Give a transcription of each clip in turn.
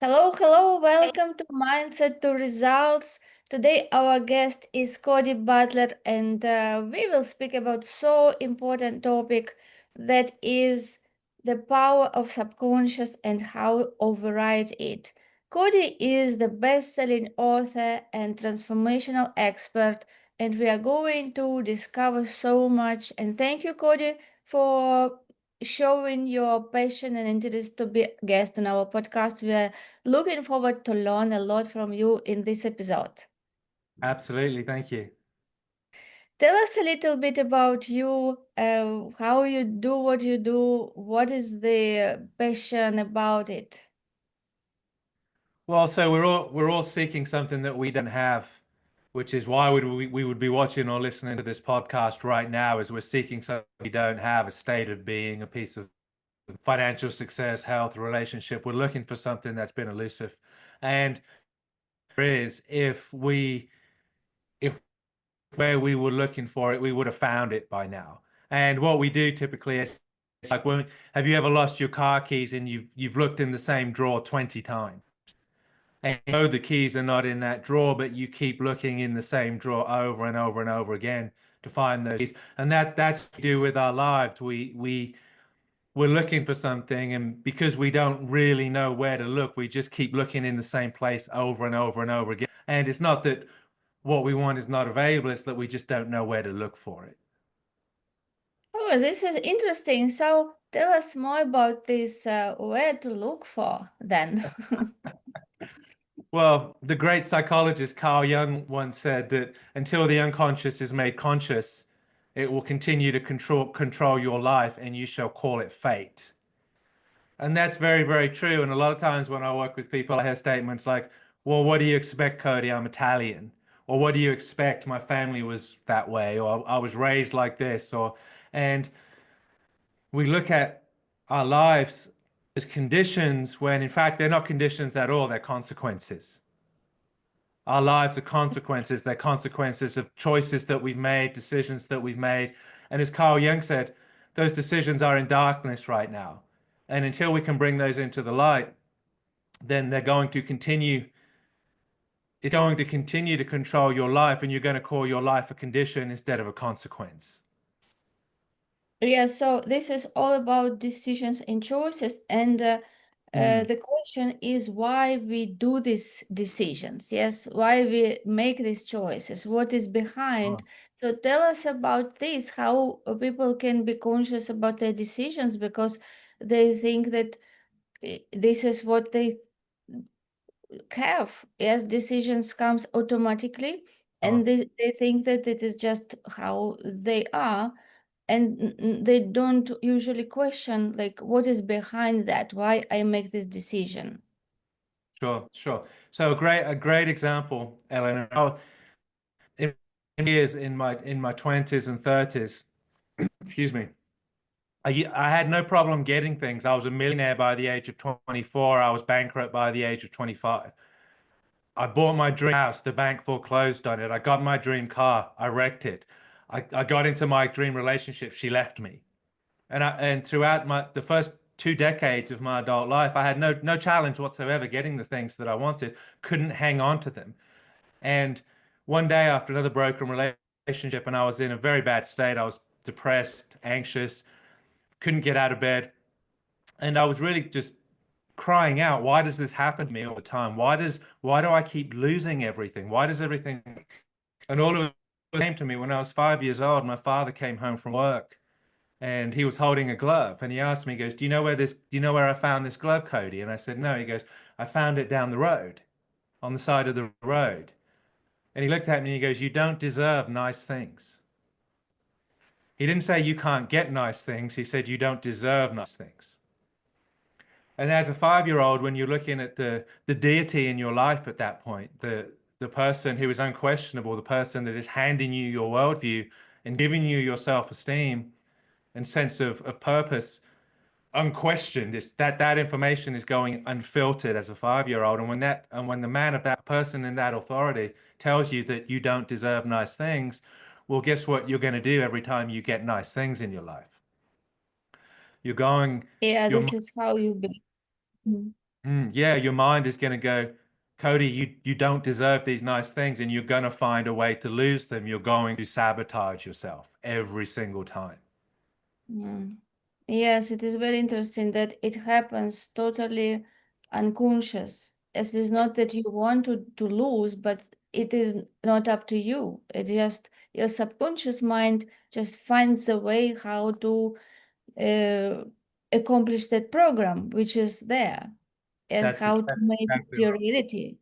Hello, hello, welcome to Mindset to Results. Today our guest is Cody Butler and we will speak about so important topic that is the power of subconscious and how override it. Cody is the best-selling author and transformational expert and we are going to discover so much, and thank you Cody for showing your passion and interest to be a guest on our podcast. We are looking forward to learn a lot from you in this episode. Absolutely. Thank you. Tell us a little bit about you, how you do what you do, what is the passion about it? Well, so we're all seeking something that we don't have, which is why we would be watching or listening to this podcast right now, is we're seeking something we don't have, a state of being, a piece of financial success, health, relationship. We're looking for something that's been elusive. And there is, if where we were looking for it, we would have found it by now. And what we do typically is, it's like, when have you ever lost your car keys and you've looked in the same drawer 20 times? And you know the keys are not in that drawer, but you keep looking in the same drawer over and over and over again to find those keys. And that's what we do with our lives. We're looking for something, and because we don't really know where to look, we just keep looking in the same place over and over and over again. And it's not that what we want is not available, it's that we just don't know where to look for it. Oh, this is interesting. So tell us more about this, where to look for then. Well, the great psychologist Carl Jung once said that until the unconscious is made conscious, it will continue to control your life, and you shall call it fate. And that's very, very true. And a lot of times when I work with people, I hear statements like, well, what do you expect, Cody? I'm Italian. Or what do you expect? My family was that way, or I was raised like this, and we look at our lives as conditions when in fact they're not conditions at all, they're consequences. Our lives are consequences. They're consequences of choices that we've made, decisions that we've made. And as Carl Jung said, those decisions are in darkness right now. And until we can bring those into the light, then it's going to continue to control your life, and you're going to call your life a condition instead of a consequence. Yeah, so this is all about decisions and choices, and Mm. the question is why we do these decisions. Yes, why we make these choices. What is behind? Oh, So tell us about this. How people can be conscious about their decisions because they think that this is what they have. Yes, decisions comes automatically, oh, and they think that it is just how they are, and they don't usually question like what is behind that, why I make this decision. sure, sure. So a great example, Elena. In years in my 20s and 30s, excuse me, I had no problem getting things. I was a millionaire by the age of 24. I was bankrupt by the age of 25. I bought my dream house. The bank foreclosed on it. I got my dream car. I wrecked it. I got into my dream relationship. She left me. And throughout the first 2 decades of my adult life, I had no challenge whatsoever getting the things that I wanted. Couldn't hang on to them. And one day after another broken relationship, and I was in a very bad state. I was depressed, anxious, couldn't get out of bed. And I was really just crying out, why does this happen to me all the time? Why do I keep losing everything? Why does everything? And all of it came to me when I was 5 years old. My father came home from work and he was holding a glove, and he asked me, he goes, do you know where I found this glove, Cody? And I said, no. He goes, I found it down the road, on the side of the road. And he looked at me and he goes, you don't deserve nice things. He didn't say you can't get nice things. He said you don't deserve nice things. And as a 5 year old, when you're looking at the deity in your life at that point, the person who is unquestionable, the person that is handing you your worldview and giving you your self-esteem and sense of purpose, unquestioned, that information is going unfiltered as a 5 year old. And when the man of that person in that authority tells you that you don't deserve nice things, well, guess what you're going to do every time you get nice things in your life? You're going, Yeah, you're this is how you be. Mhm. Yeah, your mind is going to go, Cody, you don't deserve these nice things, and you're going to find a way to lose them. You're going to sabotage yourself every single time. Mm. Yes, it is very interesting that it happens totally unconscious. As it's not that you want to lose, but it is not up to you. It's just your subconscious mind just finds a way how to uh, accomplish that program, which is there, and how to That's make it exactly your right. reality.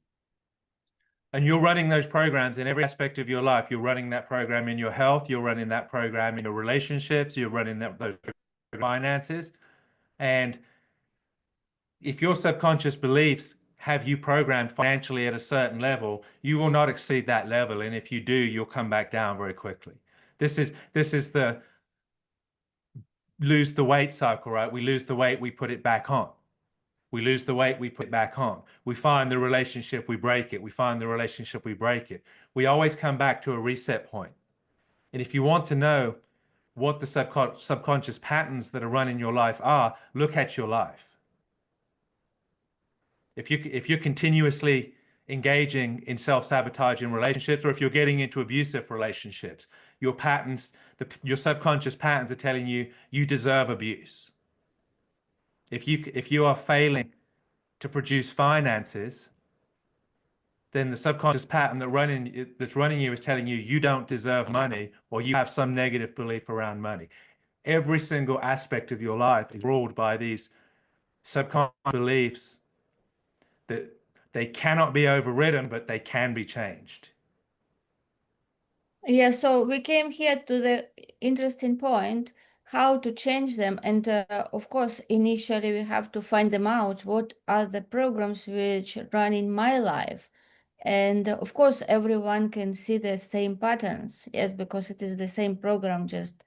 And you're running those programs in every aspect of your life. You're running that program in your health. You're running that program in your relationships. You're running those finances. And if your subconscious beliefs have you programmed financially at a certain level, you will not exceed that level. And if you do, you'll come back down very quickly. This is the lose the weight cycle, right? We lose the weight, we put it back on. We lose the weight, we put it back on. We find the relationship, we break it. We find the relationship, we break it. We always come back to a reset point. And if you want to know what the subconscious patterns that are running your life are, look at your life. If you're continuously engaging in self-sabotaging relationships, or if you're getting into abusive relationships, your patterns, your subconscious patterns are telling you you deserve abuse. If you are failing to produce finances, then the subconscious pattern that's running you is telling you you don't deserve money, or you have some negative belief around money. Every single aspect of your life is ruled by these subconscious beliefs that they cannot be overridden, but they can be changed. Yeah, so we came here to the interesting point, how to change them. And of course, initially we have to find them out. What are the programs which run in my life? And of course, everyone can see the same patterns. Yes, because it is the same program, just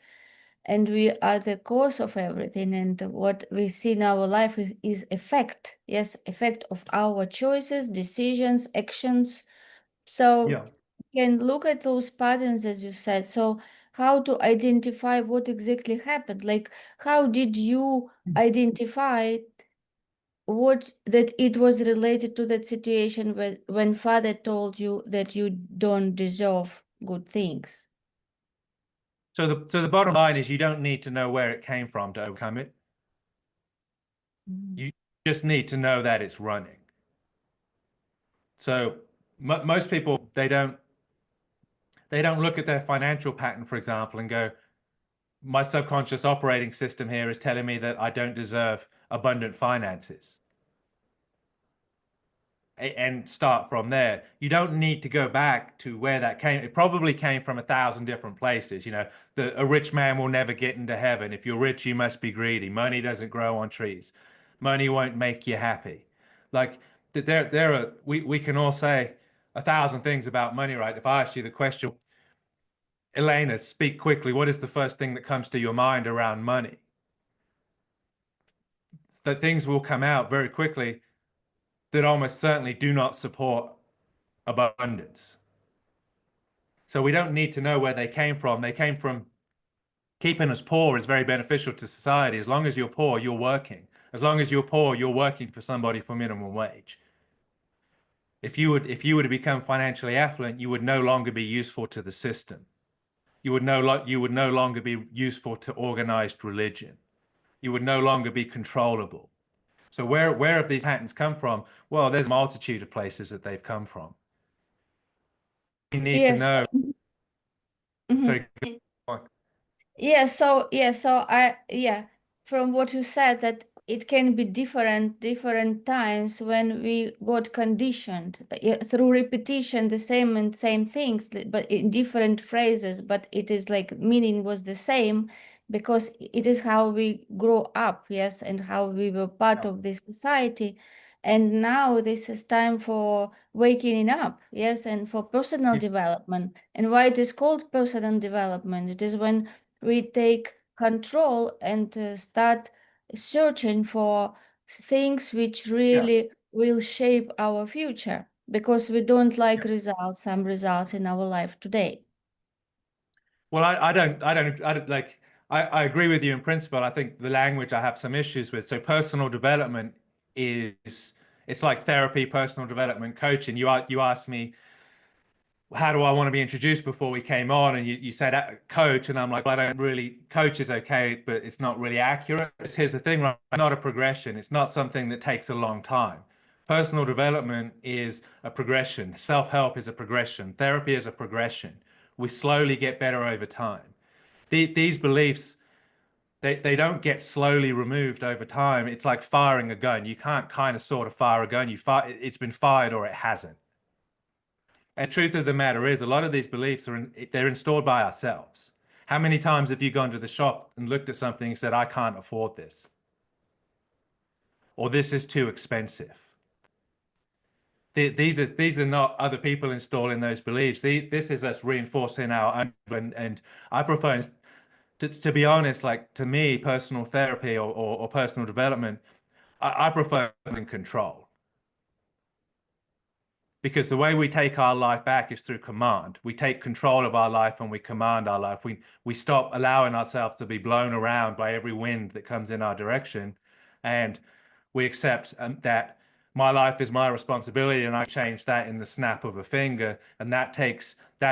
and we are the cause of everything. And what we see in our life is effect. Yes, effect of our choices, decisions, actions. So Yeah. you can look at those patterns as you said. So how to identify what exactly happened? Like how did you identify what that it was related to that situation when father told you that you don't deserve good things? So the bottom line is you don't need to know where it came from to overcome it. Mhm. You just need to know that it's running. So most people they don't look at their financial pattern, for example, and go, my subconscious operating system here is telling me that I don't deserve abundant finances, and start from there. You don't need to go back to where that came. It probably came from 1,000 different places. A rich man will never get into heaven. If you're rich, you must be greedy. Money doesn't grow on trees. Money won't make you happy. Like we can all say 1,000 things about money, right? If I asked you the question, Elena, speak quickly. What is the first thing that comes to your mind around money? That things will come out very quickly that almost certainly do not support abundance. So we don't need to know where they came from. They came from keeping us poor is very beneficial to society. As long as you're poor, you're working. As long as you're poor, you're working for somebody for minimum wage. If you were to become financially affluent, you would no longer be useful to the system. You would no longer be useful to organized religion. You would no longer be controllable. So where have these patterns come from? Well, there's a multitude of places that they've come from. You need to Yes. know. Mhm. Sorry. From what you said that it can be different times when we got conditioned through repetition the same things but in different phrases, but it is like meaning was the same because it is how we grow up, yes, and how we were part of this society. And now this is time for waking up, yes, and for personal Yeah. development. And why it is called personal development? It is when we take control and start searching for things which Yeah. really will shape our future because we don't like Yeah. some results in our life today. Well, I don't like, I agree with you in principle. I think the language I have some issues with. So personal development is it's like therapy, personal development, coaching. You asked me, how do I want to be introduced before we came on? And you said coach, and I'm like, well, I don't really, coach is okay, but it's not really accurate. Here's the thing, right? It's not a progression. It's not something that takes a long time. Personal development is a progression. Self-help is a progression. Therapy is a progression. We slowly get better over time. These beliefs, they don't get slowly removed over time. It's like firing a gun. You can't kind of sort of fire a gun. It's been fired or it hasn't. And the truth of the matter is, a lot of these beliefs they're installed by ourselves. How many times have you gone to the shop and looked at something and said, I can't afford this, or this is too expensive? These are not other people installing those beliefs. This is us reinforcing our own. And I prefer, to be honest, like to me, personal therapy or personal development, I prefer in control. Because the way we take our life back is through command. We take control of our life and we command our life. We stop allowing ourselves to be blown around by every wind that comes in our direction, and we accept that my life is my responsibility, and I change that in the snap of a finger. And that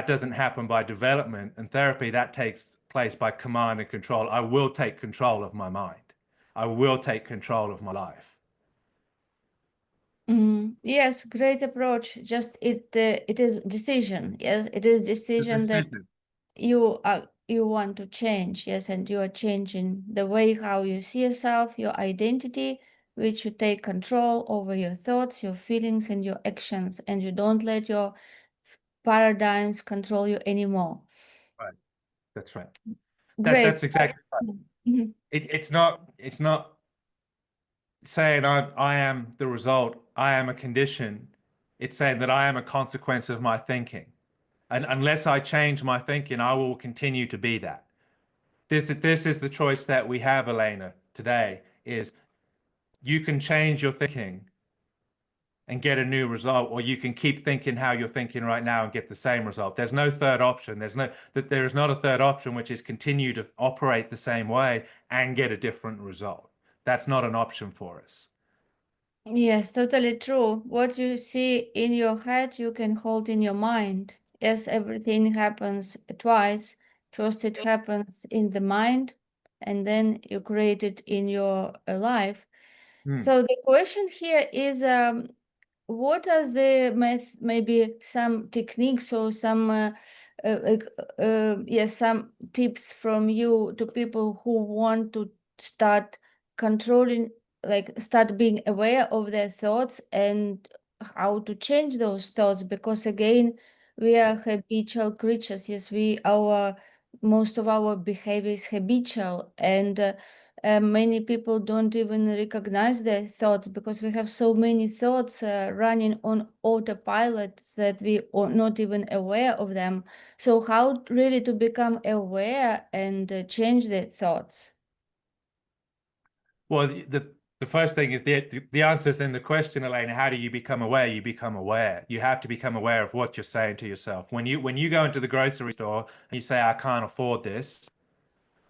doesn't happen by development and therapy. That takes place by command and control. I will take control of my mind. I will take control of my life. Yes, great approach. Just it is decision. Yes, it is The decision that decision. you want to change. Yes, and you are changing the way how you see yourself, your identity, which you take control over your thoughts, your feelings, and your actions, and you don't let your paradigms control you anymore. Right. That's right. Great. That's exactly right. Mhm. It's not saying I am the result, I am a condition. It's saying that I am a consequence of my thinking. And unless I change my thinking, I will continue to be that. This is the choice that we have, Elena, today, is you can change your thinking and get a new result, or you can keep thinking how you're thinking right now and get the same result. There's no third option. There is not a third option, which is continue to operate the same way and get a different result. That's not an option for us. Yes, totally true. What you see in your head, you can hold in your mind. Yes, everything happens twice. First, it happens in the mind, and then you create it in your life. Hmm. So the question here is, what are the maybe some techniques or some like yes, some tips from you to people who want to start controlling, like start being aware of their thoughts and how to change those thoughts? Because again, we are habitual creatures. Yes, we our most of our behavior is habitual, and many people don't even recognize their thoughts because we have so many thoughts running on autopilot that we are not even aware of them. So, how really to become aware and change their thoughts? Well, the first thing is the answer's in the question, Elena. How do you become aware? You become aware. You have to become aware of what you're saying to yourself. When you go into the grocery store and you say, I can't afford this,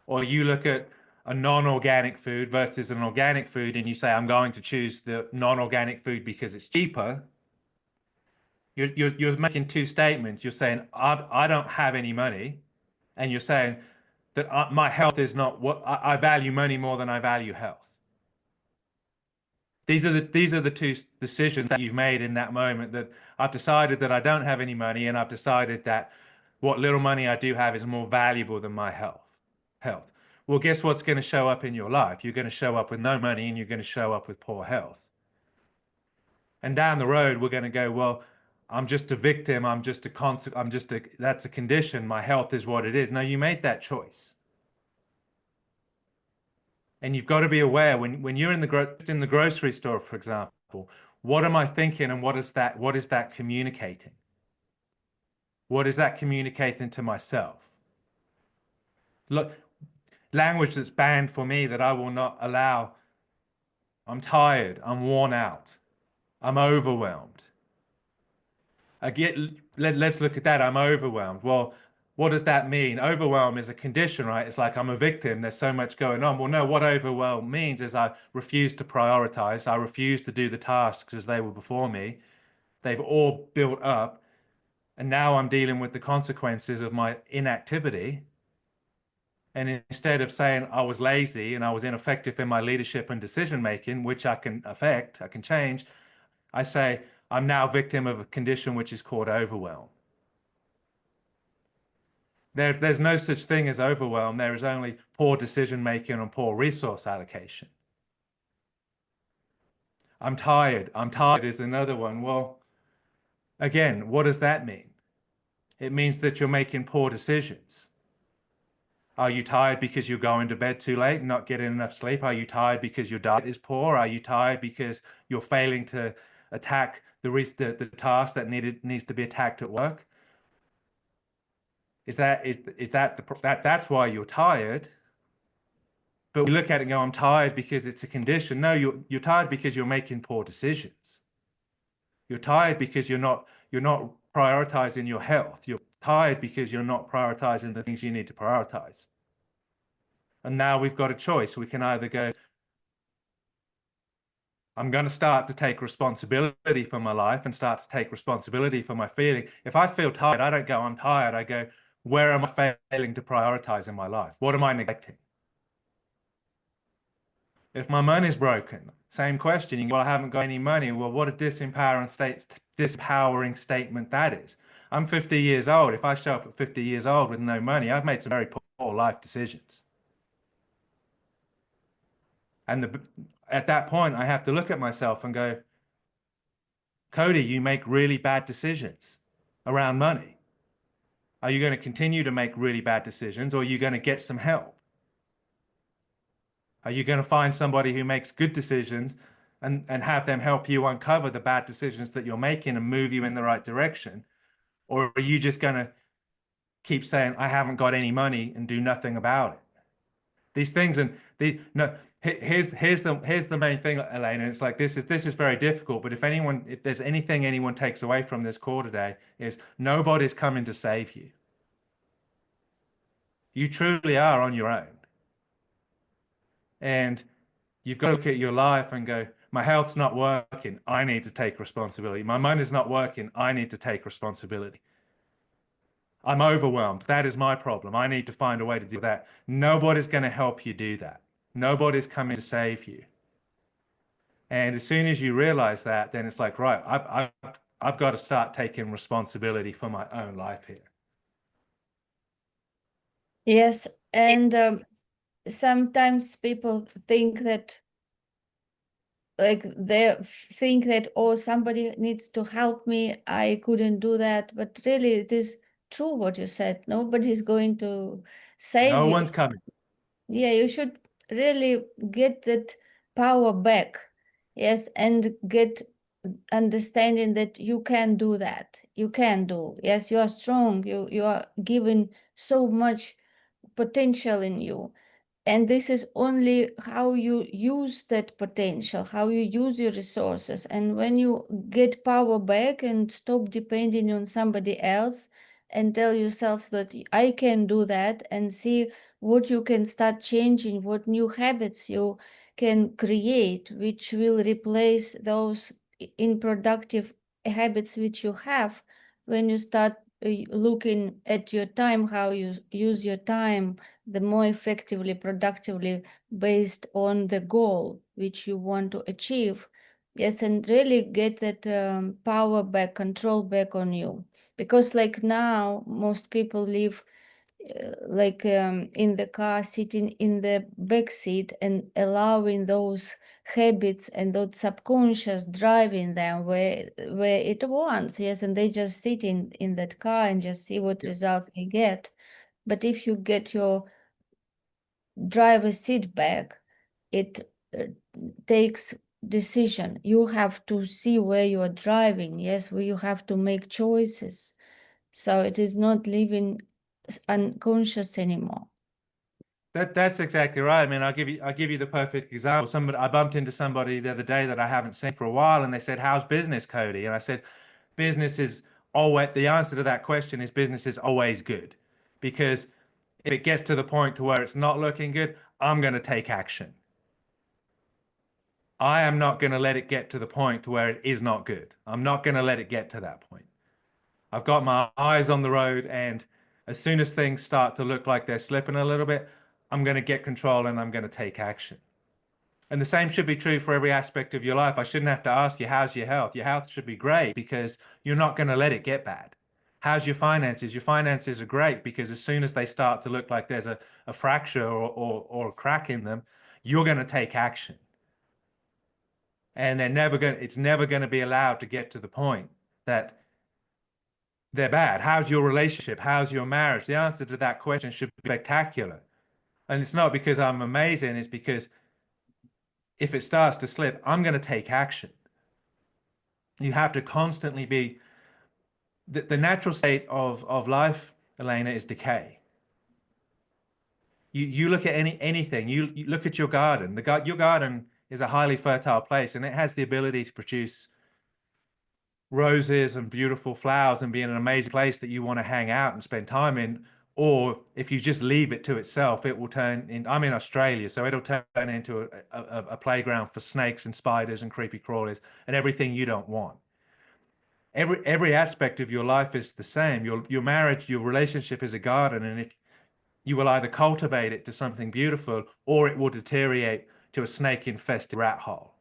or you look at a non-organic food versus an organic food and you say, I'm going to choose the non-organic food because it's cheaper, you're making two statements. You're saying, I don't have any money, and you're saying that my health is not what I value money more than I value health. These are the two decisions that you've made in that moment, that I've decided that I don't have any money, and I've decided that what little money I do have is more valuable than my health. Well, guess what's going to show up in your life? You're going to show up with no money and you're going to show up with poor health. And down the road, we're going to go, well, I'm just a victim. That's a condition. My health is what it is. No, you made that choice. And you've got to be aware when you're in the grocery store, for example, what am I thinking and what is that communicating? What is that communicating to myself? Look, language that's banned for me that I will not allow. I'm tired, I'm worn out, I'm overwhelmed. Again, let's look at that. I'm overwhelmed. Well, what does that mean? Overwhelm is a condition, right? It's like I'm a victim. There's so much going on. Well, no, what overwhelm means is I refuse to prioritize. I refuse to do the tasks as they were before me. They've all built up. And now I'm dealing with the consequences of my inactivity. And instead of saying I was lazy and I was ineffective in my leadership and decision making, which I can affect, I can change, I say I'm now victim of a condition which is called overwhelm. There's no such thing as overwhelm. There is only poor decision making and poor resource allocation. I'm tired. I'm tired is another one. Well, again, what does that mean? It means that you're making poor decisions. Are you tired because you're going to bed too late and not getting enough sleep? Are you tired because your diet is poor? Are you tired because you're failing to attack the task that needs to be attacked at work? Is that's why you're tired? But we look at it and go, I'm tired because it's a condition. No, you're tired because you're making poor decisions. You're tired because you're not prioritizing your health. You're tired because you're not prioritizing the things you need to prioritize. And now we've got a choice. We can either go, I'm going to start to take responsibility for my life and start to take responsibility for my feeling. If I feel tired, I don't go, I'm tired. I go, where am I failing to prioritize in my life? What am I neglecting? If my money's broken, same question. You go, well, I haven't got any money. Well, what a disempowering statement that is. I'm 50 years old. If I show up at 50 years old with no money, I've made some very poor life decisions. And at that point, I have to look at myself and go, Cody, you make really bad decisions around money. Are you going to continue to make really bad decisions, or are you going to get some help? Are you going to find somebody who makes good decisions and have them help you uncover the bad decisions that you're making and move you in the right direction? Or are you just going to keep saying, I haven't got any money and do nothing about it? These things and the no, here's the main thing, Elena. It's like this is very difficult, but if there's anything anyone takes away from this call today, is nobody's coming to save you. You truly are on your own. And you've got to look at your life and go, my health's not working. I need to take responsibility. My money's not working. I need to take responsibility. I'm overwhelmed. That is my problem. I need to find a way to do that. Nobody's going to help you do that. Nobody's coming to save you. And as soon as you realize that, then it's like, right, I've got to start taking responsibility for my own life here. Yes, and sometimes people think that oh, somebody needs to help me, I couldn't do that, but really it is true what you said. Nobody's going to save No you. one's coming. Yeah, you should really get that power back. Yes, and get understanding that you can do that. You can do. Yes, you are strong. You are given so much potential in you. And this is only how you use that potential, how you use your resources. And when you get power back and stop depending on somebody else and tell yourself that I can do that, and see what you can start changing, what new habits you can create, which will replace those unproductive habits which you have. When you start looking at your time, how you use your time, the more effectively, productively, based on the goal which you want to achieve. Yes, and really get that power back, control back on you. Because like now, most people live in the car, sitting in the back seat and allowing those habits and those subconscious driving them where it wants. Yes, and they just sit in that car and just see what results they get. But if you get your driver's seat back, it takes decision. You have to see where you are driving. Yes, where you have to make choices. So it is not living unconscious anymore. That's exactly right. I mean, I'll give you the perfect example. I bumped into somebody the other day that I haven't seen for a while, and they said, "How's business, Cody?" And I said, "Business is always the answer to that question is business is always good." because if it gets to the point to where it's not looking good, I'm going to take action. I am not going to let it get to the point to where it is not good. I'm not going to let it get to that point. I've got my eyes on the road, and as soon as things start to look like they're slipping a little bit, I'm going to get control and I'm going to take action. And the same should be true for every aspect of your life. I shouldn't have to ask you, how's your health? Your health should be great because you're not going to let it get bad. How's your finances? Your finances are great because as soon as they start to look like there's a fracture or a crack in them, you're going to take action. And it's never going to be allowed to get to the point that they're bad. How's your relationship? How's your marriage? The answer to that question should be spectacular. And it's not because I'm amazing, it's because if it starts to slip, I'm going to take action. You have to constantly be the natural state of life, Elena, is decay. You look at anything, you look at your garden. Your garden is a highly fertile place and it has the ability to produce roses and beautiful flowers and be an amazing place that you want to hang out and spend time in. Or if you just leave it to itself, it will turn in. I'm in Australia, so it'll turn into a playground for snakes and spiders and creepy crawlers and everything you don't want. Every aspect of your life is the same. Your marriage, your relationship is a garden, and if you will either cultivate it to something beautiful or it will deteriorate to a snake-infested rat hole.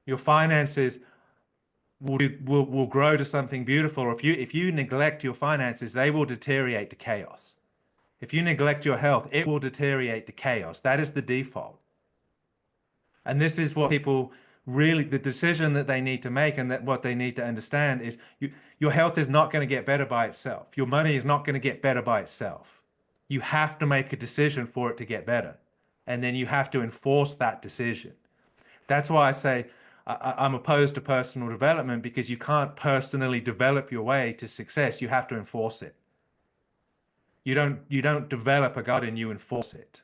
Your finances will grow to something beautiful, or if you neglect your finances, they will deteriorate to chaos. If you neglect your health, it will deteriorate to chaos. That is the default. And this is what people really, the decision that they need to make and that what they need to understand is your health is not going to get better by itself. Your money is not going to get better by itself. You have to make a decision for it to get better. And then you have to enforce that decision. That's why I say I'm opposed to personal development because you can't personally develop your way to success. You have to enforce it. You don't develop a garden, you enforce it.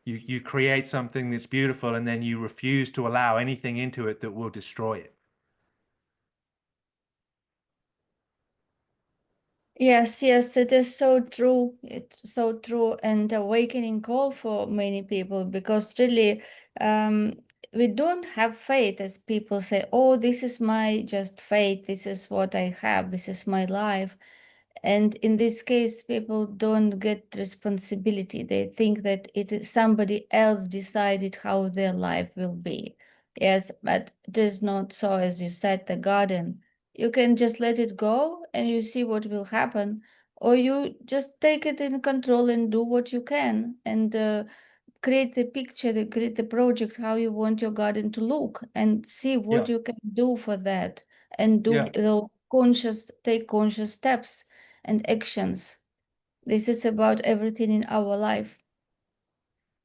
You create something that's beautiful and then you refuse to allow anything into it that will destroy it. Yes, yes, it is so true. It's so true and awakening call for many people because really um, we don't have faith as people say, oh, this is my just fate, this is what I have, this is my life. And in this case, people don't get responsibility. They think that it is somebody else decided how their life will be. Yes, but it is not so, as you said, the garden. You can just let it go and you see what will happen, or you just take it in control and do what you can and create the picture, create the project, how you want your garden to look and see what Yeah, you can do for that and do yeah. those take conscious steps and actions. This is about everything in our life.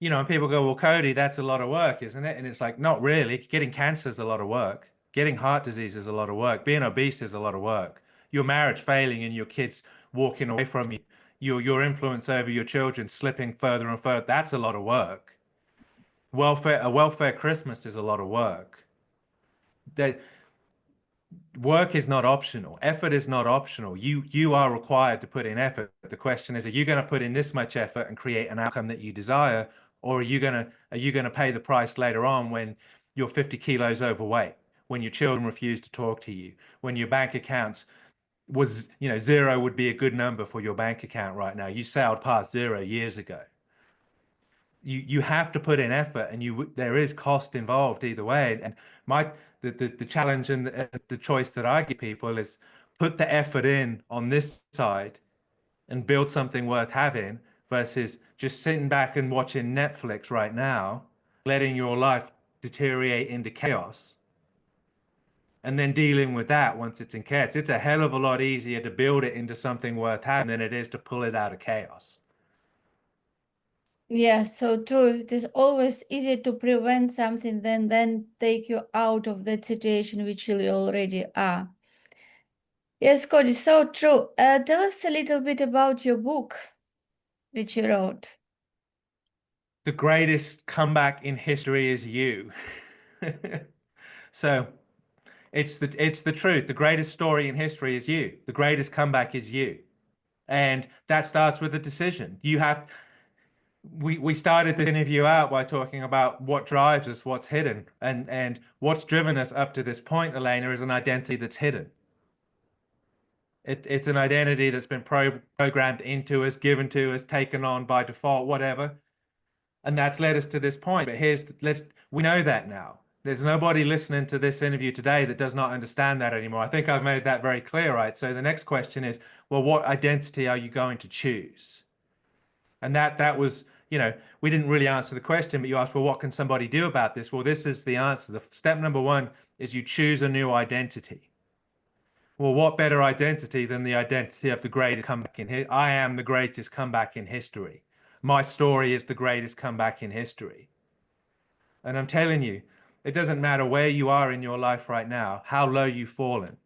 And people go, well, Cody, that's a lot of work, isn't it? And it's like, not really. Getting cancer is a lot of work. Getting heart disease is a lot of work. Being obese is a lot of work. Your marriage failing and your kids walking away from you, your influence over your children slipping further and further, that's a lot of work. A welfare Christmas is a lot of work. That work is not optional. Effort is not optional. You are required to put in effort. The question is, are you going to put in this much effort and create an outcome that you desire, or are you gonna pay the price later on when you're 50 kilos overweight, when your children refuse to talk to you, when your bank accounts zero would be a good number for your bank account right now. You sailed past zero years ago. You have to put in effort and there is cost involved either way. And my the challenge and the choice that I give people is put the effort in on this side and build something worth having versus just sitting back and watching Netflix right now, letting your life deteriorate into chaos and then dealing with that once it's in chaos. It's a hell of a lot easier to build it into something worth having than it is to pull it out of chaos. Yeah, so true. It is always easier to prevent something than then take you out of that situation which you already are. Yes, Cody, so true. Tell us a little bit about your book which you wrote. The greatest comeback in history is you. So it's the truth. The greatest story in history is you. The greatest comeback is you. And that starts with a decision. We started this interview out by talking about what drives us, what's hidden, and what's driven us up to this point, Elena, is an identity that's hidden. It's an identity that's been programmed into us, given to us, taken on by default, whatever, and that's led us to this point. But we know that now. There's nobody listening to this interview today that does not understand that anymore. I think I've made that very clear, right? So the next question is, well, what identity are you going to choose? And that was, we didn't really answer the question, but you asked, well, what can somebody do about this? Well, this is the answer. The step number one is you choose a new identity. Well, what better identity than the identity of the greatest comeback in history? I am the greatest comeback in history. My story is the greatest comeback in history. And I'm telling you, it doesn't matter where you are in your life right now, how low you've fallen,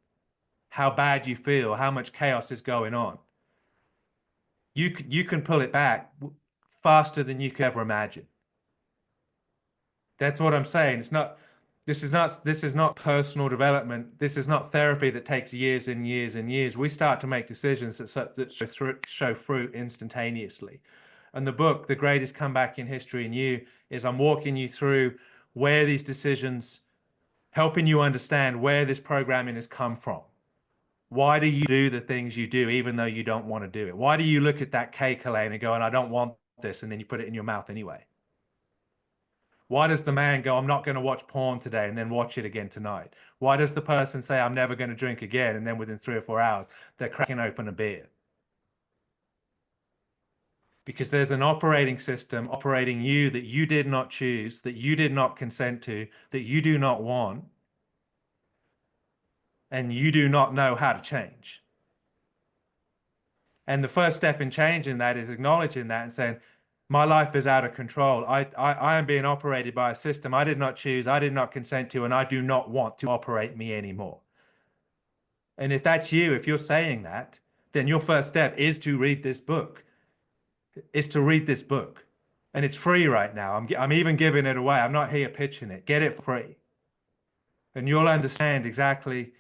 how bad you feel, how much chaos is going on. You can pull it back faster than you could ever imagine. That's what I'm saying. This is not personal development. This is not therapy that takes years and years and years. We start to make decisions that show fruit instantaneously. And the book, The Greatest Comeback in History in You, is I'm walking you through where these decisions, helping you understand where this programming has come from. Why do you do the things you do even though you don't want to do it? Why do you look at that cake, Elaine, and go, and I don't want this, and then you put it in your mouth anyway? Why does the man go, I'm not going to watch porn today, and then watch it again tonight? Why does the person say, I'm never going to drink again, and then within 3 or 4 hours, they're cracking open a beer? Because there's an operating system operating you that you did not choose, that you did not consent to, that you do not want, and you do not know how to change. And the first step in changing that is acknowledging that and saying, my life is out of control. I am being operated by a system I did not choose, I did not consent to, and I do not want to operate me anymore. And if that's you, if you're saying that, then your first step is to read this book. Is to read this book. And it's free right now. I'm even giving it away. I'm not here pitching it. Get it free. And you'll understand exactly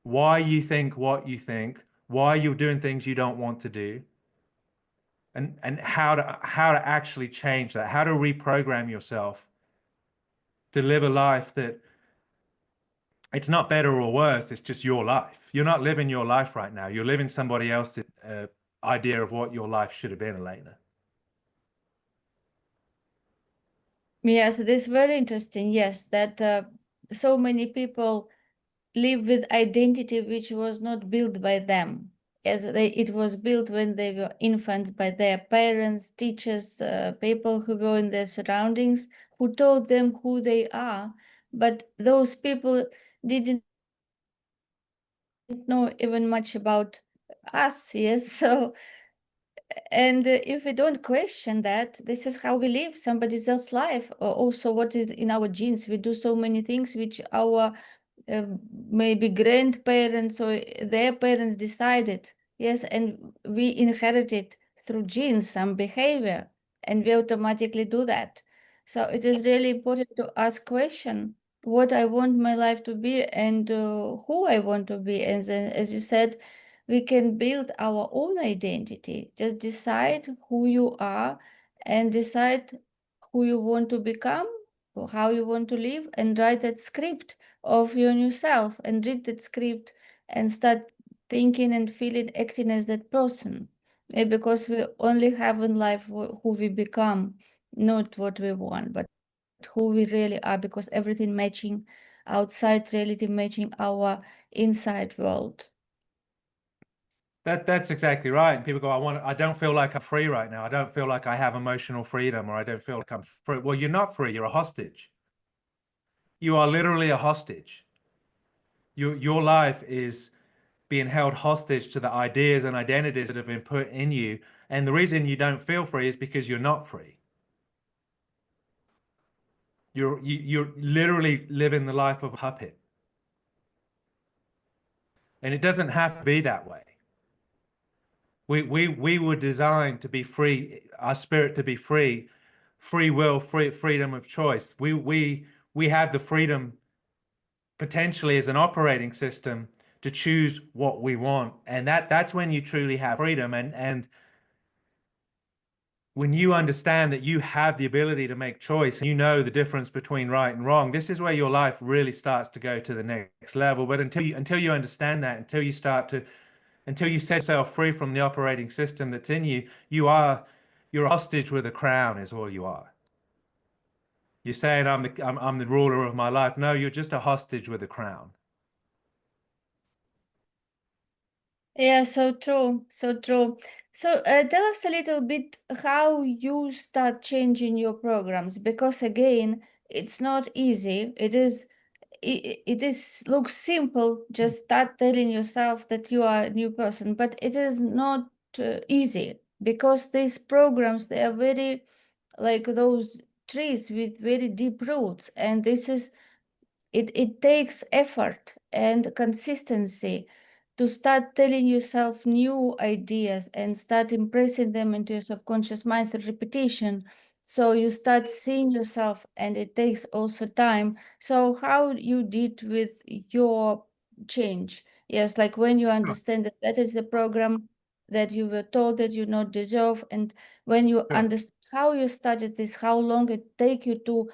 why you think what you think, why you're doing things you don't want to do, and how to actually change that, how to reprogram yourself to live a life that it's not better or worse, it's just your life. You're not living your life right now. You're living somebody else's idea of what your life should have been, Elena. Yes, this is very interesting. Yes, that so many people live with identity which was not built by them. It was built when they were infants by their parents, teachers, people who were in their surroundings, who told them who they are. But those people didn't know even much about us. Yes, so and if we don't question that, this is how we live somebody else's life, or also what is in our genes. We do so many things which our uh, maybe grandparents or their parents decided. Yes, and we inherited through genes some behavior, and we automatically do that. So it is really important to ask question what I want my life to be and who I want to be. And then, as you said, we can build our own identity. Just decide who you are and decide who you want to become, or how you want to live, and write that script of your new self and read that script and start thinking and feeling, acting as that person. Because we only have in life who we become, not what we want, but who we really are, because everything matching outside reality, matching our inside world. That's exactly right. And people go, I don't feel like I'm free right now. I don't feel like I have emotional freedom, or I don't feel like I'm free. Well, you're not free. You're a hostage. You are literally a hostage. Your life is being held hostage to the ideas and identities that have been put in you. And the reason you don't feel free is because you're not free. You're literally living the life of a puppet. And it doesn't have to be that way. We were designed to be free, our spirit to be free, free will, freedom of choice. We have the freedom potentially as an operating system to choose what we want. And that's when you truly have freedom. And when you understand that you have the ability to make choice, and you know the difference between right and wrong, this is where your life really starts to go to the next level. But until you understand that, until you set yourself free from the operating system that's in you, you're a hostage with a crown, is all you are. You're saying I'm the ruler of my life. No, you're just a hostage with a crown. Yeah, so true, so true. So tell us a little bit how you start changing your programs, because again, it's not easy. It is looks simple. Just start telling yourself that you are a new person, but it is not easy, because these programs, they are very like those trees with very deep roots, and it takes effort and consistency to start telling yourself new ideas and start impressing them into your subconscious mind through repetition. So you start seeing yourself, and it takes also time. So how you did with your change? Yes, like when you Sure, understand that that is the program that you were told that you not deserve, and when you sure. understand how you started this, how long it take you to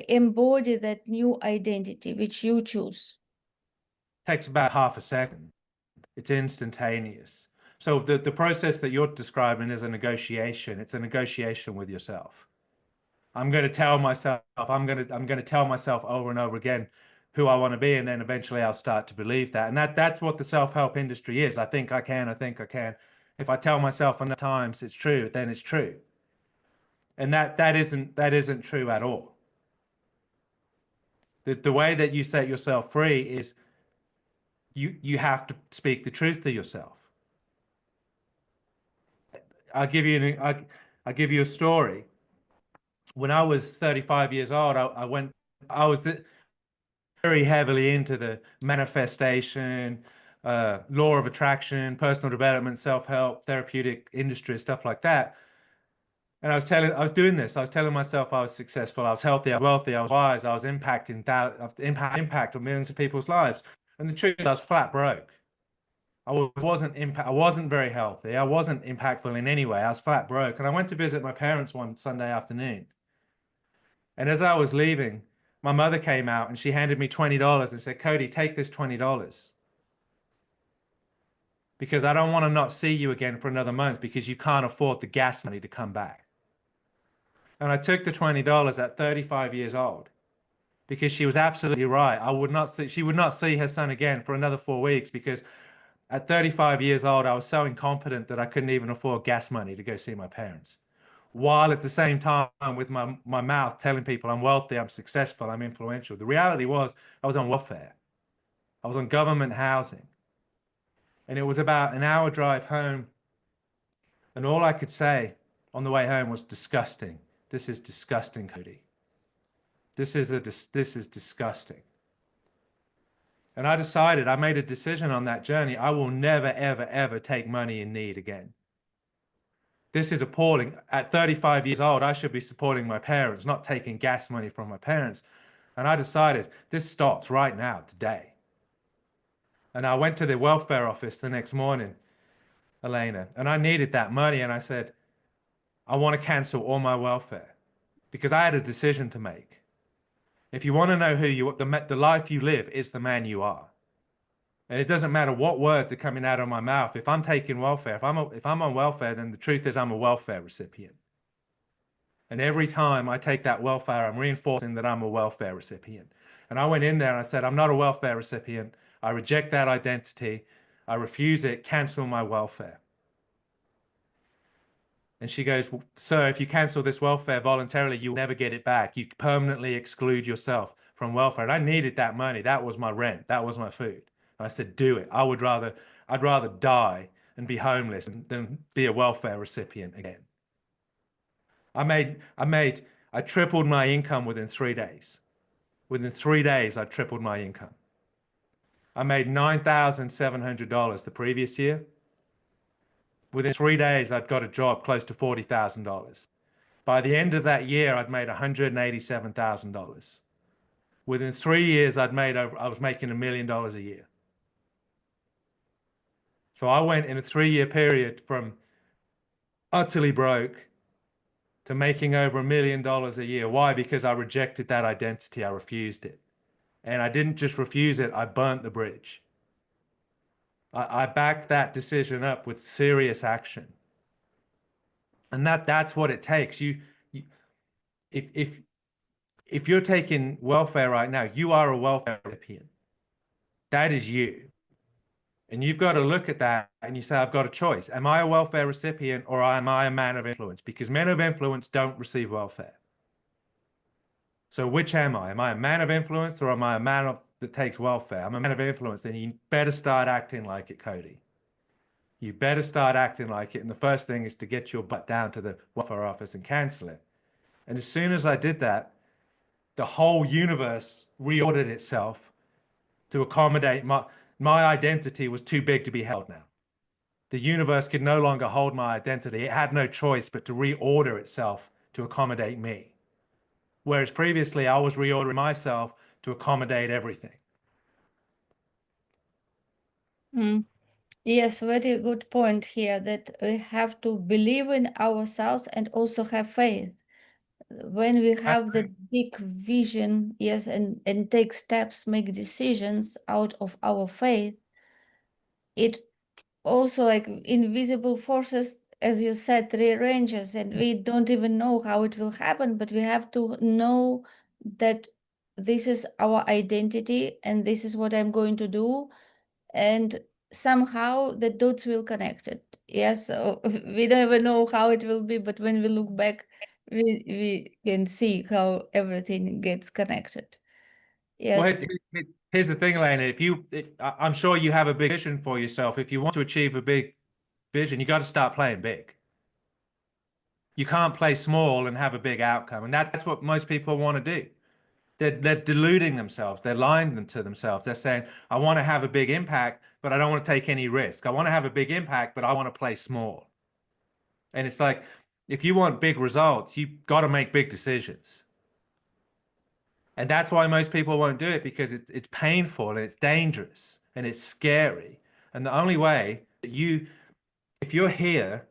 embody that new identity which you choose. Takes about half a second. It's instantaneous. So the process that you're describing is a negotiation. It's a negotiation with yourself. I'm going to tell myself over and over again who I want to be, and then eventually I'll start to believe that. And that's what the self-help industry is. I think I can, I think I can. If I tell myself enough times it's true, then it's true. And that isn't true at all. The way that you set yourself free is you have to speak the truth to yourself. I'll give you I'll give you a story. When I was 35 years old, I was very heavily into the manifestation, law of attraction, personal development, self-help, therapeutic industry, stuff like that. And I was doing this. I was telling myself I was successful, I was healthy, I was wealthy, I was wise, I was impacting impact on millions of people's lives. And the truth is, I was flat broke. I wasn't very healthy. I wasn't impactful in any way. I was flat broke. And I went to visit my parents one Sunday afternoon. And as I was leaving, my mother came out and she handed me $20 and said, "Cody, take this $20 because I don't want to not see you again for another month because you can't afford the gas money to come back." And I took the $20 at 35 years old because she was absolutely right. She would not see her son again for another 4 weeks because at 35 years old, I was so incompetent that I couldn't even afford gas money to go see my parents. While at the same time, with my mouth telling people I'm wealthy, I'm successful, I'm influential. The reality was I was on welfare. I was on government housing. And it was about an hour drive home. And all I could say on the way home was disgusting. This is disgusting, Cody. This is disgusting. And I made a decision on that journey. I will never, ever, ever take money in need again. This is appalling. At 35 years old, I should be supporting my parents, not taking gas money from my parents. And I decided this stops right now, today. And I went to the welfare office the next morning, Elena, and I needed that money. And I said, I want to cancel all my welfare because I had a decision to make. If you want to know the life you live is the man you are. And it doesn't matter what words are coming out of my mouth. If I'm taking welfare, if I'm on welfare, then the truth is I'm a welfare recipient. And every time I take that welfare, I'm reinforcing that I'm a welfare recipient. And I went in there and I said, I'm not a welfare recipient. I reject that identity. I refuse it. Cancel my welfare. And she goes, "Well, sir, if you cancel this welfare voluntarily, you'll never get it back. You permanently exclude yourself from welfare." And I needed that money. That was my rent. That was my food. And I said, do it. I'd rather die and be homeless than be a welfare recipient again. I tripled my income within 3 days. Within 3 days, I tripled my income. I made $9,700 the previous year. Within 3 days, I'd got a job close to $40,000. By the end of that year, I'd made $187,000. Within 3 years, I was making $1 million a year. So I went in a 3-year period from utterly broke to making over $1 million a year. Why? Because I rejected that identity. I refused it. And I didn't just refuse it, I burnt the bridge. I backed that decision up with serious action. And that's what it takes. You if if you're taking welfare right now, you are a welfare recipient. That is you. And you've got to look at that and you say, I've got a choice. Am I a welfare recipient or am I a man of influence? Because men of influence don't receive welfare. So which am I? Am I a man of influence or am I a that takes welfare? I'm a man of influence. Then you better start acting like it, Cody. You better start acting like it. And the first thing is to get your butt down to the welfare office and cancel it. And as soon as I did that, the whole universe reordered itself to accommodate my identity was too big to be held now. The universe could no longer hold my identity. It had no choice but to reorder itself to accommodate me. Whereas previously I was reordering myself to accommodate everything. Mm. Yes, very good point here that we have to believe in ourselves and also have faith. When we have that big vision, yes, and take steps, make decisions out of our faith, it also like invisible forces, as you said, rearranges, and we don't even know how it will happen, but we have to know that this is our identity and this is what I'm going to do, and somehow the dots will connect it. Yes, so we don't even know how it will be, but when we look back, we can see how everything gets connected. Well, Yes. here's the thing, Elena. I'm sure you have a big vision for yourself. If you want to achieve a big vision, you got to start playing big. You can't play small and have a big outcome. And that's what most people want to do. They're deluding themselves. They're lying to themselves. They're saying, I want to have a big impact, but I don't want to take any risk. I want to have a big impact, but I want to play small. And it's like, if you want big results, you've got to make big decisions. And that's why most people won't do it, because it's painful and it's dangerous and it's scary. And the only way that if you're here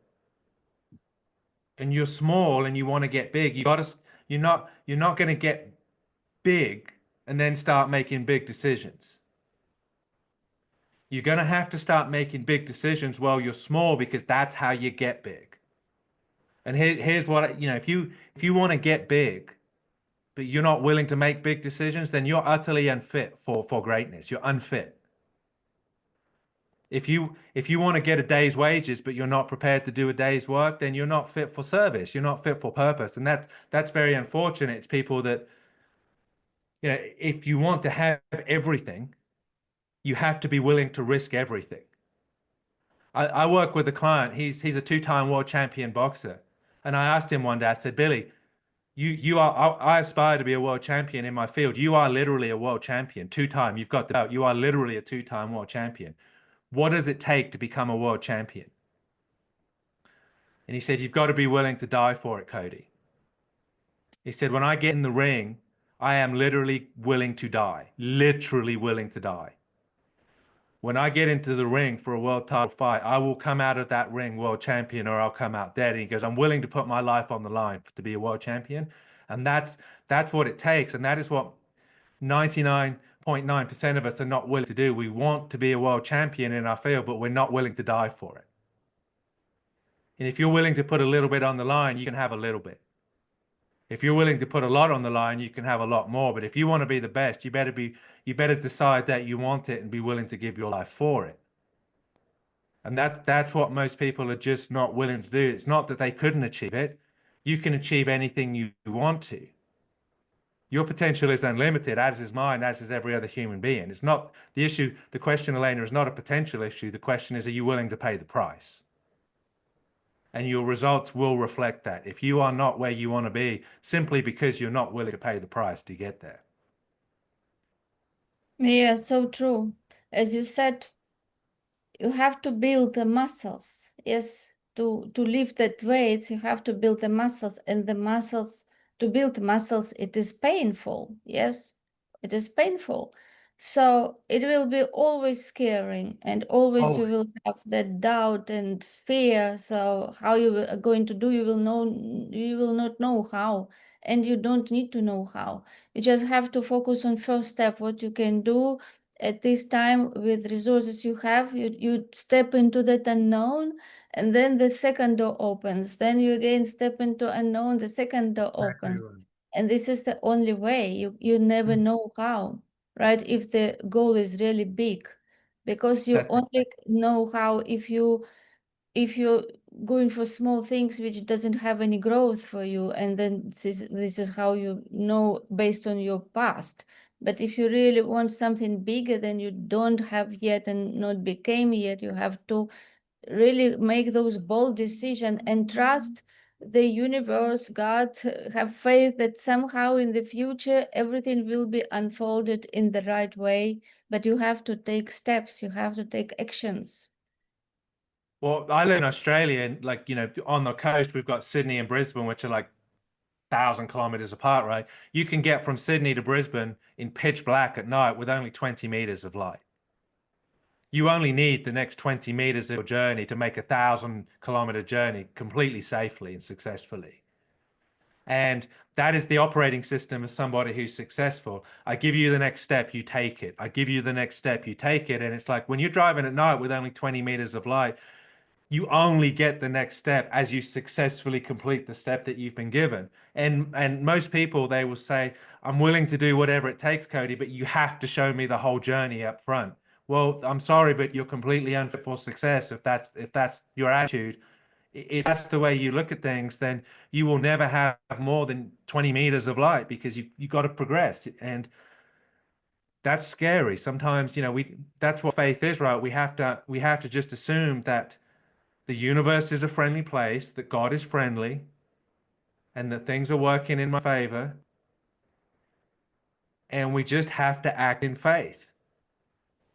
and you're small and you want to get big, you're not going to get big and then start making big decisions. You're going to have to start making big decisions while you're small, because that's how you get big. And here's what, if you want to get big, but you're not willing to make big decisions, then you're utterly unfit for greatness. You're unfit. If you want to get a day's wages, but you're not prepared to do a day's work, then you're not fit for service. You're not fit for purpose. And that's very unfortunate. It's people that, if you want to have everything, you have to be willing to risk everything. I work with a client. He's a 2-time world champion boxer. And I asked him one day, I said, Billy, I aspire to be a world champion in my field. You are literally a world champion, 2-time. You've got the belt. You are literally a 2-time world champion. What does it take to become a world champion? And he said, you've got to be willing to die for it, Cody. He said, when I get in the ring, I am literally willing to die, literally willing to die. When I get into the ring for a world title fight, I will come out of that ring world champion or I'll come out dead. And he goes, I'm willing to put my life on the line to be a world champion. And that's what it takes. And that is what 99.9% of us are not willing to do. We want to be a world champion in our field, but we're not willing to die for it. And if you're willing to put a little bit on the line, you can have a little bit. If you're willing to put a lot on the line, you can have a lot more. But if you want to be the best, you better decide that you want it and be willing to give your life for it. And that's what most people are just not willing to do. It's not that they couldn't achieve it. You can achieve anything you want to. Your potential is unlimited, as is mine, as is every other human being. It's not the issue. The question, Elena, is not a potential issue. The question is, are you willing to pay the price? And your results will reflect that. If you are not where you want to be, simply because you're not willing to pay the price to get there. Yeah, so true. As you said, you have to build the muscles. Yes, to lift that weights, you have to build the muscles, and the muscles, to build muscles, it is painful. Yes, it is painful. So it will be always scaring, and always you Always. will have that doubt and fear. So how you are going to do, you will not know how, and you don't need to know how. You just have to focus on first step, what you can do at this time with resources you have. You step into that unknown, and then the second door opens. Then you again step into unknown, the second door Exactly opens. right. And this is the only way. You never Mm. know how, right? If the goal is really big, because you That's only know how if you're going for small things which doesn't have any growth for you, and then this is how you know based on your past. But if you really want something bigger than you don't have yet and not became yet, you have to really make those bold decisions and trust the universe, God, have faith that somehow in the future everything will be unfolded in the right way. But you have to take steps, you have to take actions. Well, I live in Australia, and like, on the coast, we've got Sydney and Brisbane, which are like 1,000 kilometers apart, right? You can get from Sydney to Brisbane in pitch black at night with only 20 meters of light. You only need the next 20 meters of your journey to make 1,000 kilometer journey completely safely and successfully. And that is the operating system of somebody who's successful. I give you the next step, you take it. I give you the next step, you take it. And it's like when you're driving at night with only 20 meters of light, you only get the next step as you successfully complete the step that you've been given. And most people, they will say, I'm willing to do whatever it takes, Cody, but you have to show me the whole journey up front. Well, I'm sorry, but you're completely unfit for success if that's your attitude. If that's the way you look at things, then you will never have more than 20 meters of light because you got to progress. And that's scary. Sometimes, we that's what faith is, right? We have to just assume that the universe is a friendly place, that God is friendly, and that things are working in my favor. And we just have to act in faith.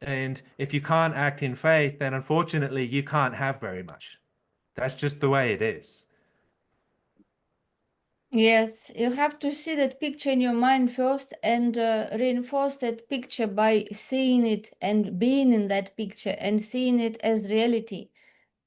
And if you can't act in faith, then unfortunately you can't have very much. That's just the way it is. Yes, you have to see that picture in your mind first and reinforce that picture by seeing it and being in that picture and seeing it as reality.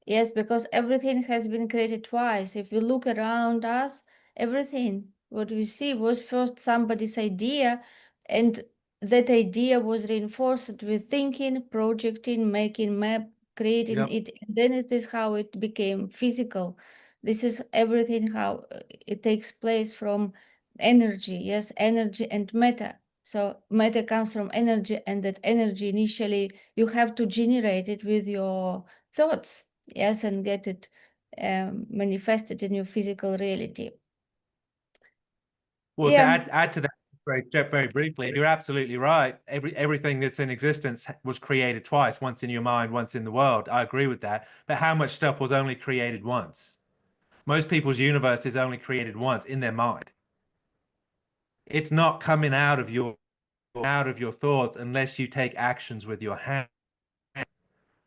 Yes, because everything has been created twice. If we look around us, everything what we see was first somebody's idea, and that idea was reinforced with thinking, projecting, making map, creating Yep. it. And then it is how it became physical. This is everything how it takes place from energy. Yes, energy and matter. So matter comes from energy, and that energy initially you have to generate it with your thoughts. Yes, and get it manifested in your physical reality. Well, to Yeah, add to that, very briefly, you're absolutely right. Everything that's in existence was created twice, once in your mind, once in the world. I agree with that. But how much stuff was only created once? Most people's universe is only created once in their mind. It's not coming out of your thoughts unless you take actions with your hands,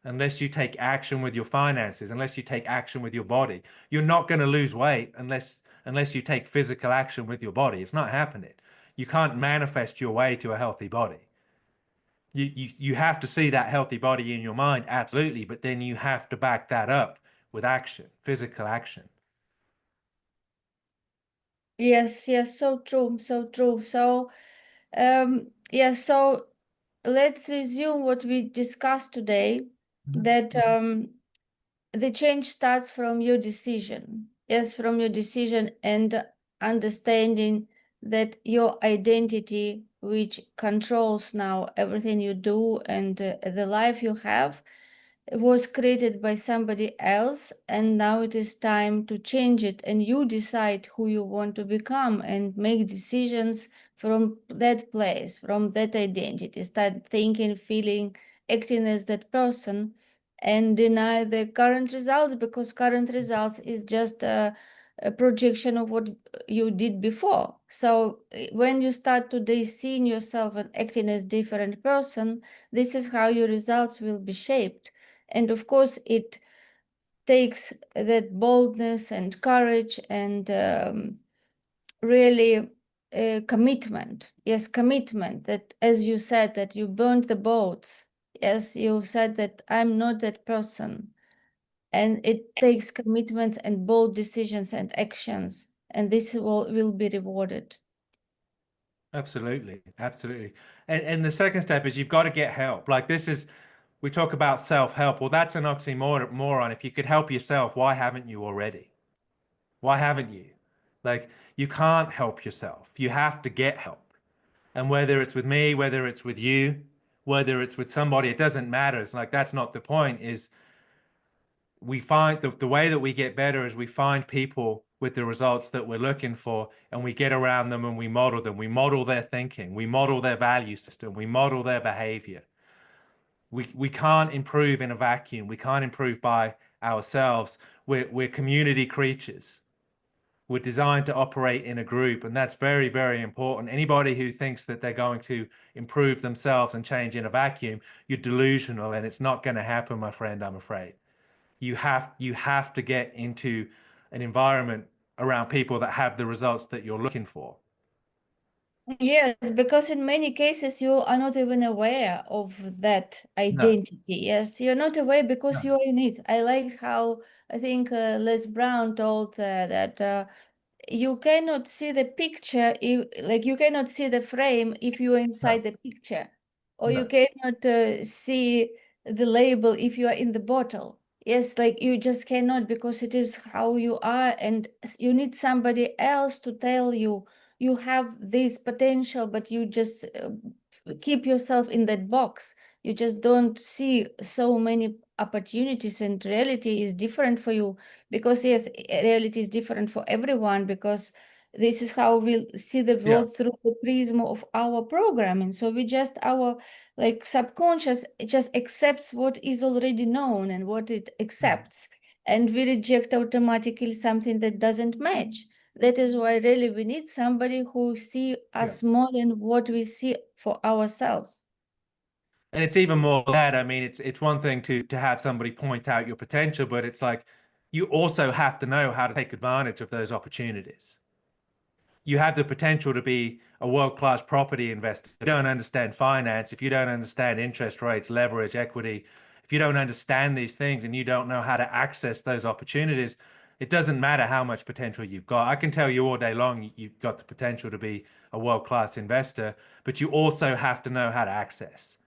unless you take action with your finances, unless you take action with your body. You're not going to lose weight unless you take physical action with your body. It's not happening. You can't manifest your way to a healthy body. You have to see that healthy body in your mind, absolutely, but then you have to back that up with action, physical action. yes, yes, so true, so true. So, yes, so let's resume what we discussed today, that the change starts from your decision. Yes, from your decision and understanding that your identity, which controls now everything you do and the life you have, was created by somebody else, and now it is time to change it, and you decide who you want to become and make decisions from that place, from that identity. Start thinking, feeling, acting as that person, and deny the current results, because current results is just a projection of what you did before. So when you start today seeing yourself and acting as different person, this is how your results will be shaped. And of course, it takes that boldness and courage and really commitment. Yes, commitment. That, as you said, that you burned the boats. Yes, you said that I'm not that person. And it takes commitments and bold decisions and actions, and this will be rewarded. Absolutely, absolutely. And the second step is you've got to get help. Like this is, we talk about self-help. Well, that's an oxymoron. If you could help yourself, why haven't you already? Why haven't you? Like you can't help yourself. You have to get help. And whether it's with me, whether it's with you, whether it's with somebody, it doesn't matter. It's like that's not the point. Is we find the way that we get better is we find people with the results that we're looking for and we get around them and we model them. We model their thinking, we model their value system, we model their behavior. We can't improve in a vacuum. We can't improve by ourselves. We're community creatures. We're designed to operate in a group, and that's very, very important. Anybody who thinks that they're going to improve themselves and change in a vacuum, you're delusional, and it's not going to happen, my friend, I'm afraid. You have to get into an environment around people that have the results that you're looking for. Yes, because in many cases you are not even aware of that No, identity. Yes, you're not aware no, because you're in it. I like how I think Les Brown told that you cannot see the picture if, like, you cannot see the frame if you're no, inside the picture, or you no. cannot see the label if you are in the bottle. Yes, like you just cannot, because it is how you are, and you need somebody else to tell you you have this potential, but you just keep yourself in that box. You just don't see so many opportunities, and reality is different for you, because yes, reality is different for everyone, because this is how we see the Yeah, world through the prism of our programming. So we just, our like subconscious, it just accepts what is already known and what it yeah, accepts, and we reject automatically something that doesn't match. That is why really we need somebody who see yeah. us more than what we see for ourselves. And it's even more than that. I mean, it's one thing to have somebody point out your potential, but it's like you also have to know how to take advantage of those opportunities. You have the potential to be a world-class property investor. If you don't understand finance, if you don't understand interest rates, leverage, equity, if you don't understand these things and you don't know how to access those opportunities, it doesn't matter how much potential you've got. I can tell you all day long you've got the potential to be a world-class investor, but you also have to know how to access.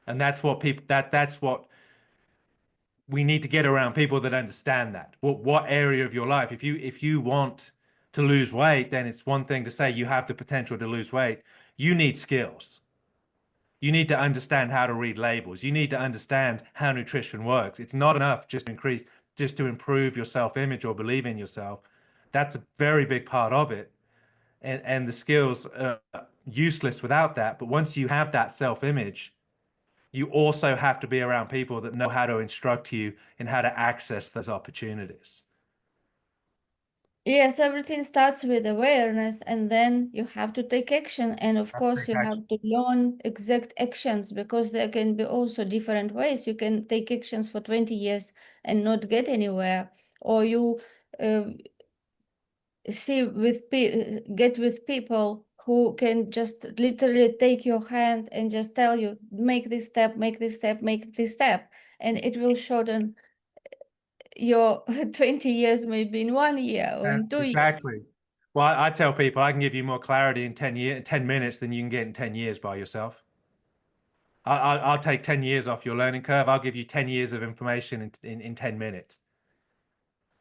And that's what people that's what we need to get around, people that understand that. What area of your life, if you want to lose weight, then it's one thing to say you have the potential to lose weight. You need skills. You need to understand how to read labels. You need to understand how nutrition works. It's not enough just to improve your self-image or believe in yourself. That's a very big part of it. And the skills are useless without that. But once you have that self-image, you also have to be around people that know how to instruct you in how to access those opportunities. Yes, everything starts with awareness, and then you have to take action. And of Have to course, take you action. have to learn exact actions, because there can be also different ways. You can take actions for 20 years and not get anywhere, or you uh, get with people who can just literally take your hand and just tell you, make this step, make this step, make this step, and it will shorten your 20 years maybe in 1 year or Yeah, in 2 years. exactly. Well, I tell people I can give you more clarity in 10 minutes than you can get in 10 years by yourself. I'll take 10 years off your learning curve. I'll give you 10 years of information in 10 minutes.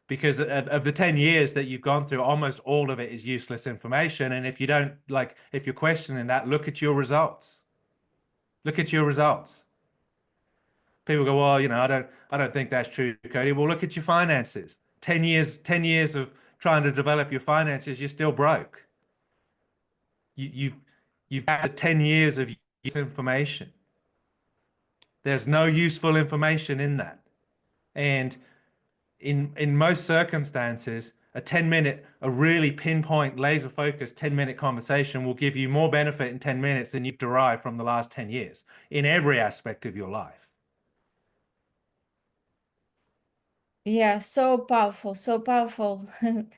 Because of the 10 years that you've gone through, almost all of it is useless information. And if you don't like, if you're questioning that, look at your results. Look at your results. People go, well, I don't think that's true, Cody. Well, look at your finances. 10 years of trying to develop your finances, you're still broke. You've had 10 years of useless information. There's no useful information in that. And in most circumstances, a really pinpoint, laser focused 10-minute conversation will give you more benefit in 10 minutes than you've derived from the last 10 years in every aspect of your life. Yeah, so powerful,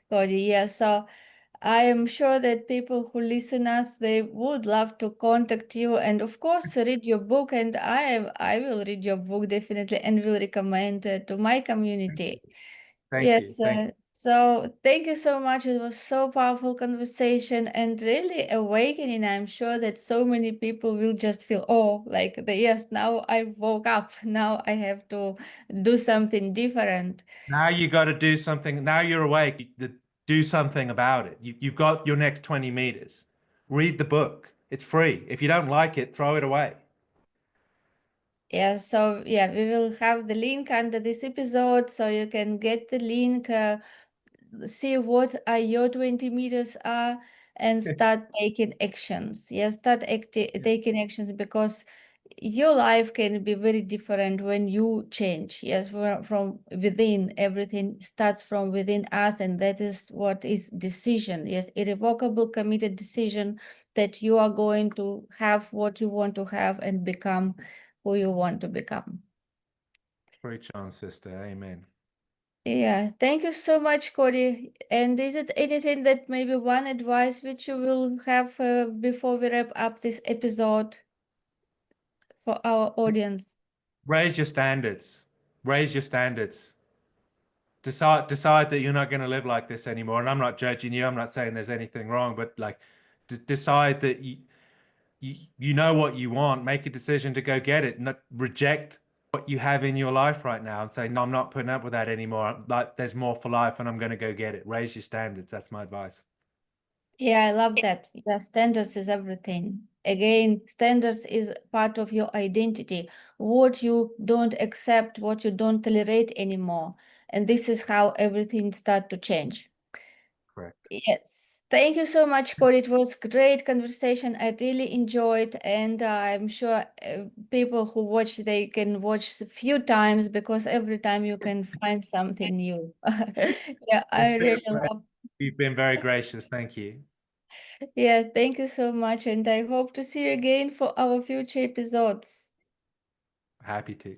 Cody. Yeah, so I am sure that people who listen us, they would love to contact you and of course read your book. And I will read your book definitely and will recommend to my community. Thank you. Yes, Thank you. so thank you so much. It was so powerful conversation and really awakening. I'm sure that so many people will just feel, oh, like the yes, now I woke up. Now I have to do something different. Now you got to do something. Now you're awake. Do something about it. You've got your next 20 meters. Read the book. It's free. If you don't like it, throw it away. Yeah, so yeah, we will have the link under this episode so you can get the link. See what are your 20 meters are and start taking actions. Yes, start taking actions because your life can be very different when you change. Yes, from within, everything starts from within us, and that is what is decision. Yes, irrevocable committed decision that you are going to have what you want to have and become who you want to become. Preach on, sister. Amen. Yeah, thank you so much, Cody. And is it anything that maybe one advice which you will have before we wrap up this episode for our audience? Raise your standards. Raise your standards. Decide that you're not going to live like this anymore. And I'm not judging you. I'm not saying there's anything wrong, but like decide that you know what you want. Make a decision to go get it. Not reject what you have in your life right now and say, no, I'm not putting up with that anymore. Like there's more for life and I'm going to go get it. Raise your standards. That's my advice. Yeah, I love that. Yeah, standards is everything. Again, standards is part of your identity. What you don't accept, what you don't tolerate anymore. And this is how everything start to change. Correct. Yes, thank you so much, Cody. It was great conversation. I really enjoyed, and I'm sure people who watch they can watch a few times because every time you can find something new. Yeah, It's I been really a pleasure. love. You've been very gracious. Thank you. Yeah, thank you so much, and I hope to see you again for our future episodes. Happy to.